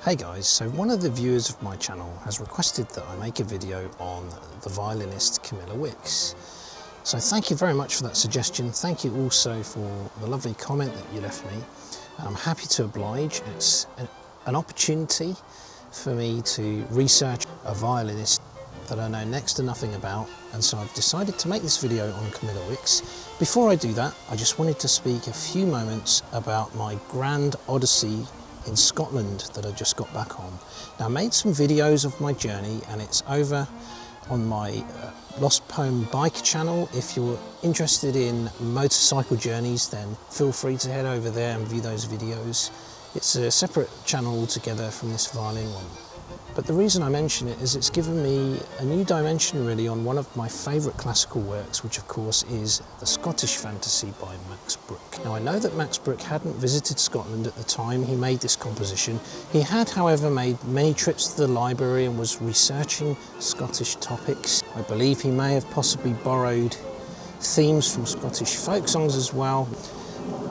Hey guys, so one of the viewers of my channel has requested that I make a video on the violinist Camilla Wicks. So thank you very much for that suggestion. Thank you also for the lovely comment that you left me. I'm happy to oblige. It's an opportunity for me to research a violinist that I know next to nothing about, and so I've decided to make this video on Camilla Wicks. Before I do that, I just wanted to speak a few moments about my grand odyssey in Scotland that I just got back on. Now, I made some videos of my journey and it's over on my Lost Poem Bike channel. If you're interested in motorcycle journeys, then feel free to head over there and view those videos. It's a separate channel altogether from this violin one. But the reason I mention it is it's given me a new dimension really on one of my favourite classical works, which of course is the Scottish Fantasy by Max Bruch. Now, I know that Max Bruch hadn't visited Scotland at the time he made this composition. He had, however, made many trips to the library and was researching Scottish topics. I believe he may have possibly borrowed themes from Scottish folk songs as well.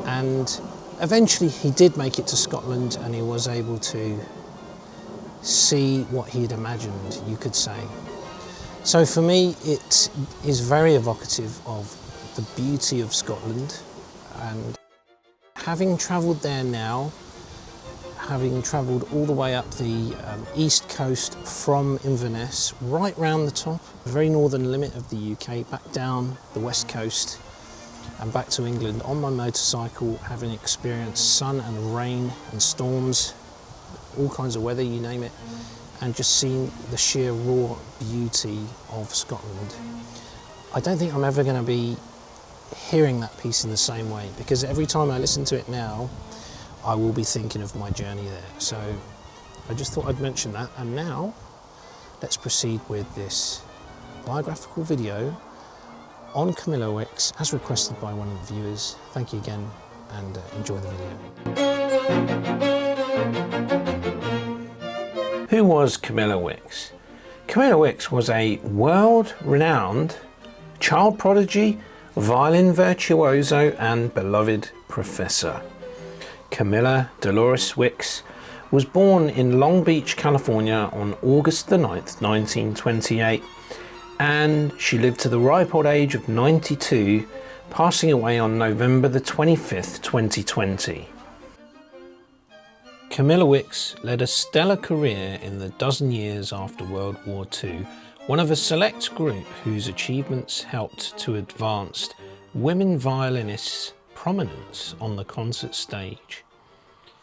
And eventually he did make it to Scotland and he was able to see what he'd imagined, you could say. So for me, it is very evocative of the beauty of Scotland, and having travelled there now, having travelled all the way up the east coast from Inverness, right round the top, the very northern limit of the UK, back down the west coast and back to England on my motorcycle, having experienced sun and rain and storms, all kinds of weather, you name it, and just seeing the sheer raw beauty of Scotland. I don't think I'm ever going to be hearing that piece in the same way, because every time I listen to it now, I will be thinking of my journey there. So I just thought I'd mention that. And now let's proceed with this biographical video on Camilla Wicks, as requested by one of the viewers. Thank you again, and enjoy the video. Who was Camilla Wicks? Camilla Wicks was a world-renowned child prodigy, violin virtuoso and beloved professor. Camilla Dolores Wicks was born in Long Beach, California on August the 9th, 1928, and she lived to the ripe old age of 92, passing away on November the 25th, 2020. Camilla Wicks led a stellar career in the dozen years after World War II, one of a select group whose achievements helped to advance women violinists' prominence on the concert stage.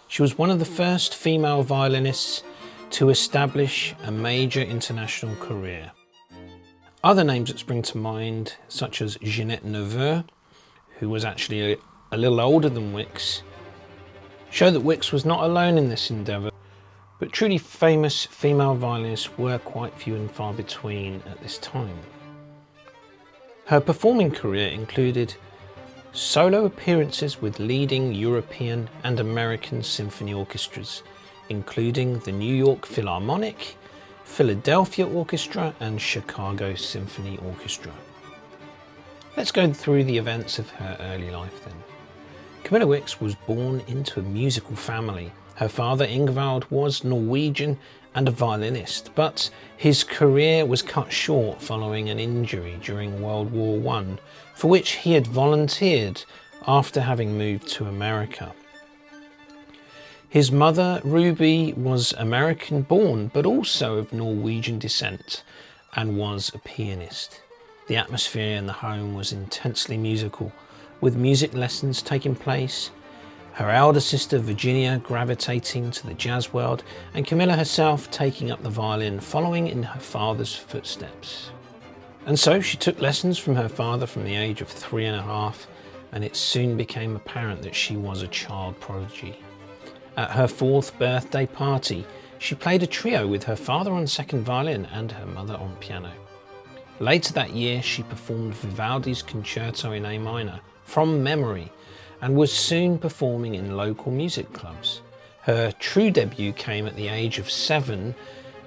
She was one of the first female violinists to establish a major international career. Other names that spring to mind, such as Jeanette Neveu, who was actually a little older than Wicks, show that Wicks was not alone in this endeavour, but truly famous female violinists were quite few and far between at this time. Her performing career included solo appearances with leading European and American symphony orchestras, including the New York Philharmonic, Philadelphia Orchestra and Chicago Symphony Orchestra. Let's go through the events of her early life then. Camilla Wicks was born into a musical family. Her father, Ingvald, was Norwegian and a violinist, but his career was cut short following an injury during World War I, for which he had volunteered after having moved to America. His mother, Ruby, was American-born, but also of Norwegian descent, and was a pianist. The atmosphere in the home was intensely musical, with music lessons taking place, her elder sister Virginia gravitating to the jazz world, and Camilla herself taking up the violin, following in her father's footsteps. And so she took lessons from her father from the age of 3½, and it soon became apparent that she was a child prodigy. At her 4th birthday party, she played a trio with her father on second violin and her mother on piano. Later that year, she performed Vivaldi's Concerto in A minor from memory, and was soon performing in local music clubs. Her true debut came at the age of 7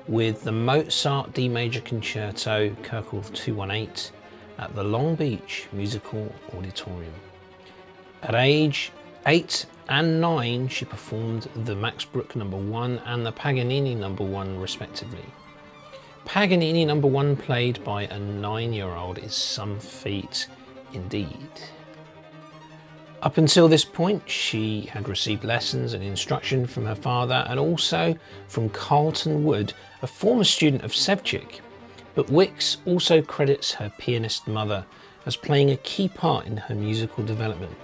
with the Mozart D Major Concerto, Köchel 218, at the Long Beach Musical Auditorium. At age 8 and 9, she performed the Max Bruch No. 1 and the Paganini No. 1 respectively. Paganini No. 1 played by a 9-year-old is some feat indeed. Up until this point, she had received lessons and instruction from her father and also from Carlton Wood, a former student of Sevcik. But Wicks also credits her pianist mother as playing a key part in her musical development.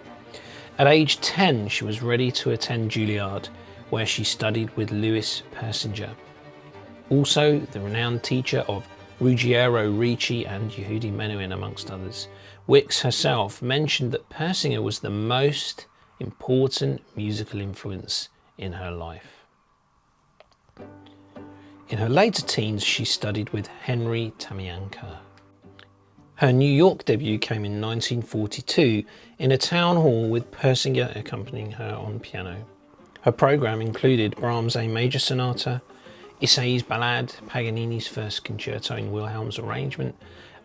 At age 10, she was ready to attend Juilliard, where she studied with Louis Persinger, also the renowned teacher of Ruggiero Ricci and Yehudi Menuhin, amongst others. Wicks herself mentioned that Persinger was the most important musical influence in her life. In her later teens, she studied with Henry Tamianka. Her New York debut came in 1942 in a town hall with Persinger accompanying her on piano. Her program included Brahms' A Major Sonata, Isaïe's Ballade, Paganini's First Concerto in Wilhelm's arrangement,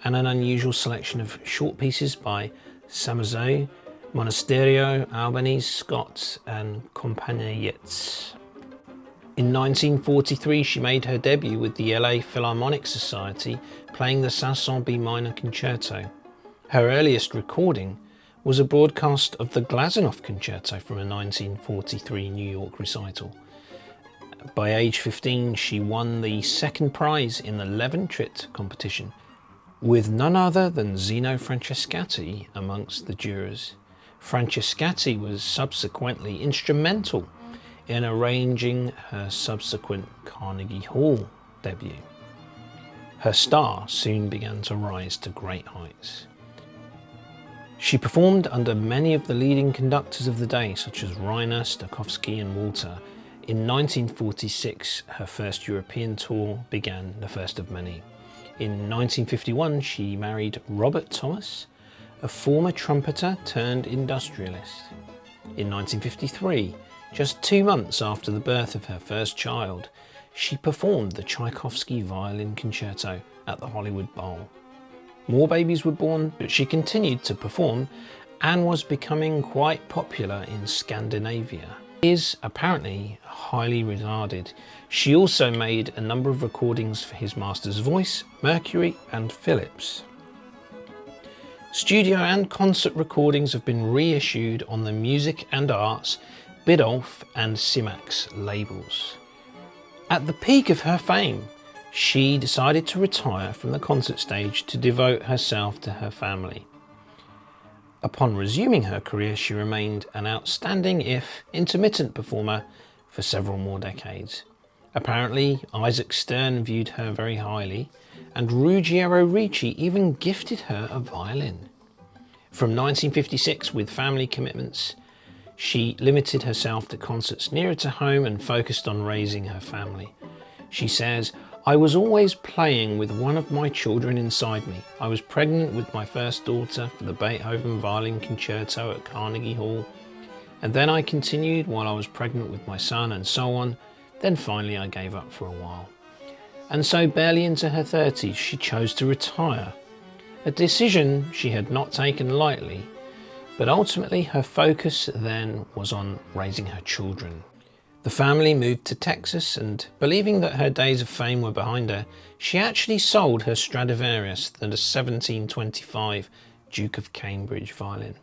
and an unusual selection of short pieces by Samazeu, Monasterio, Albanese, Scott, and Compagniettes. In 1943, she made her debut with the LA Philharmonic Society, playing the Saint-Saëns B minor concerto. Her earliest recording was a broadcast of the Glazunov Concerto from a 1943 New York recital. By age 15, she won the second prize in the Leventrit competition, with none other than Zino Francescatti amongst the jurors. Francescatti was subsequently instrumental in arranging her subsequent Carnegie Hall debut. Her star soon began to rise to great heights. She performed under many of the leading conductors of the day, such as Reiner, Stokowski and Walter. In 1946, her first European tour began, the first of many. In 1951, she married Robert Thomas, a former trumpeter turned industrialist. In 1953, just 2 months after the birth of her first child, she performed the Tchaikovsky Violin Concerto at the Hollywood Bowl. More babies were born, but she continued to perform and was becoming quite popular in Scandinavia. She is apparently highly regarded. She also made a number of recordings for his master's voice, Mercury and Philips. Studio and concert recordings have been reissued on the Music and Arts, Biddulph and Simax labels. At the peak of her fame, she decided to retire from the concert stage to devote herself to her family. Upon resuming her career, she remained an outstanding, if intermittent, performer for several more decades. Apparently, Isaac Stern viewed her very highly, and Ruggiero Ricci even gifted her a violin. From 1956, with family commitments, she limited herself to concerts nearer to home and focused on raising her family. She says, "I was always playing with one of my children inside me. I was pregnant with my first daughter for the Beethoven Violin Concerto at Carnegie Hall, and then I continued while I was pregnant with my son and so on. Then finally I gave up for a while." And so barely into her 30s, she chose to retire, a decision she had not taken lightly. But ultimately, her focus then was on raising her children. The family moved to Texas, and believing that her days of fame were behind her, she actually sold her Stradivarius, the 1725 Duke of Cambridge violin.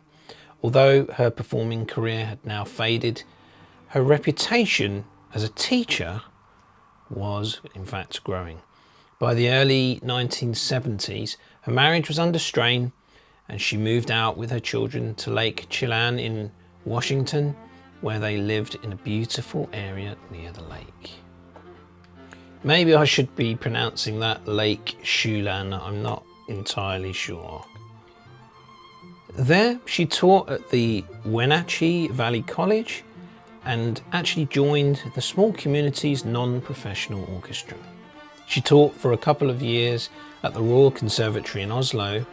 Although her performing career had now faded, her reputation as a teacher was, in fact, growing. By the early 1970s, her marriage was under strain, and she moved out with her children to Lake Chelan in Washington, where they lived in a beautiful area near the lake. Maybe I should be pronouncing that Lake Chelan, I'm not entirely sure. There, she taught at the Wenatchee Valley College and actually joined the small community's non-professional orchestra. She taught for a couple of years at the Royal Conservatory in Oslo,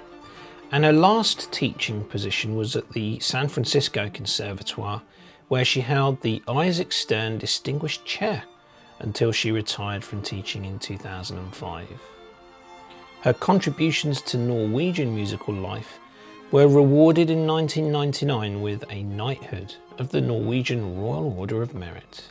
and her last teaching position was at the San Francisco Conservatoire, where she held the Isaac Stern Distinguished Chair until she retired from teaching in 2005. Her contributions to Norwegian musical life were rewarded in 1999 with a knighthood of the Norwegian Royal Order of Merit.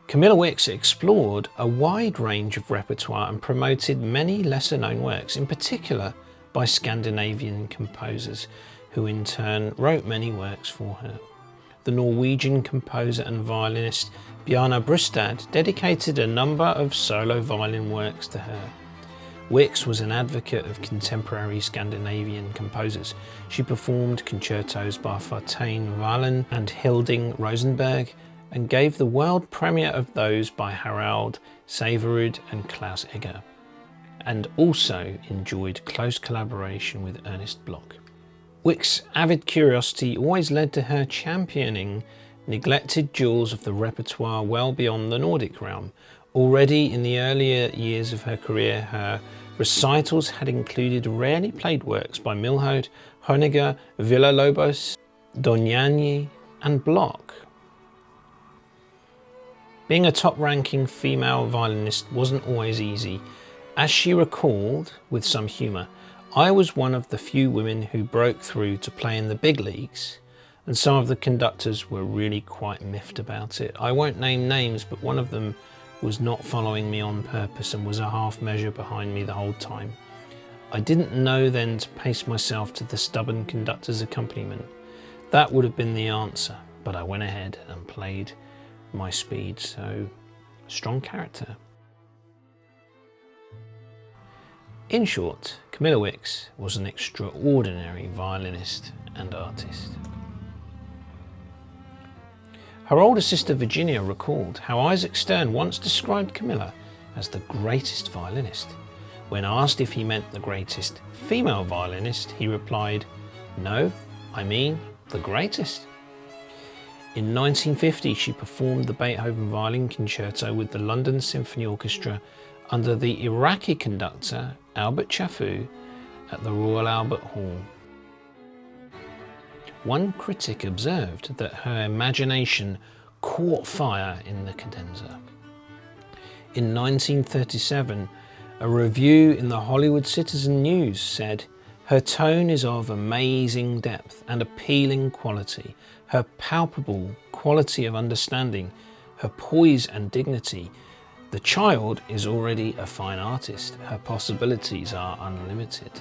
Camilla Wicks explored a wide range of repertoire and promoted many lesser-known works, in particular by Scandinavian composers, who in turn wrote many works for her. The Norwegian composer and violinist Bjarne Brustad dedicated a number of solo violin works to her. Wicks was an advocate of contemporary Scandinavian composers. She performed concertos by Fartein Violin and Hilding Rosenberg, and gave the world premiere of those by Harald Sæverud and Klaus Egger, and also enjoyed close collaboration with Ernest Bloch. Wicks' avid curiosity always led to her championing neglected jewels of the repertoire well beyond the Nordic realm. Already in the earlier years of her career, her recitals had included rarely played works by Milhaud, Honegger, Villa-Lobos, Dohnányi and Bloch. Being a top-ranking female violinist wasn't always easy. As she recalled, with some humour, "I was one of the few women who broke through to play in the big leagues, and some of the conductors were really quite miffed about it. I won't name names, but one of them was not following me on purpose and was a half measure behind me the whole time. I didn't know then to pace myself to the stubborn conductor's accompaniment. That would have been the answer, but I went ahead and played my speed, so strong character." In short, Camilla Wicks was an extraordinary violinist and artist. Her older sister Virginia recalled how Isaac Stern once described Camilla as the greatest violinist. When asked if he meant the greatest female violinist, he replied, "No, I mean the greatest." In 1950, she performed the Beethoven Violin Concerto with the London Symphony Orchestra under the Iraqi conductor Albert Chaffoo at the Royal Albert Hall. One critic observed that her imagination caught fire in the cadenza. In 1937, a review in the Hollywood Citizen News said, "Her tone is of amazing depth and appealing quality. Her palpable quality of understanding, her poise and dignity. The child is already a fine artist. Her possibilities are unlimited."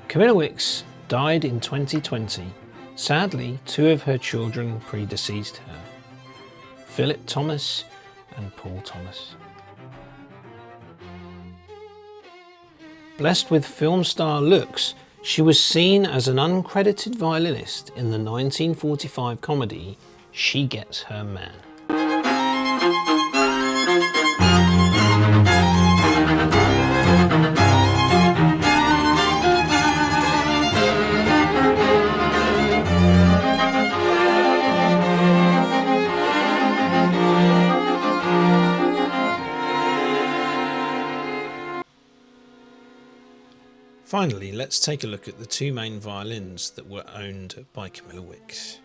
Camilla Wicks died in 2020. Sadly, 2 of her children predeceased her, Philip Thomas and Paul Thomas. Blessed with film star looks, she was seen as an uncredited violinist in the 1945 comedy She Gets Her Man. Finally, let's take a look at the 2 main violins that were owned by Camilla Wicks.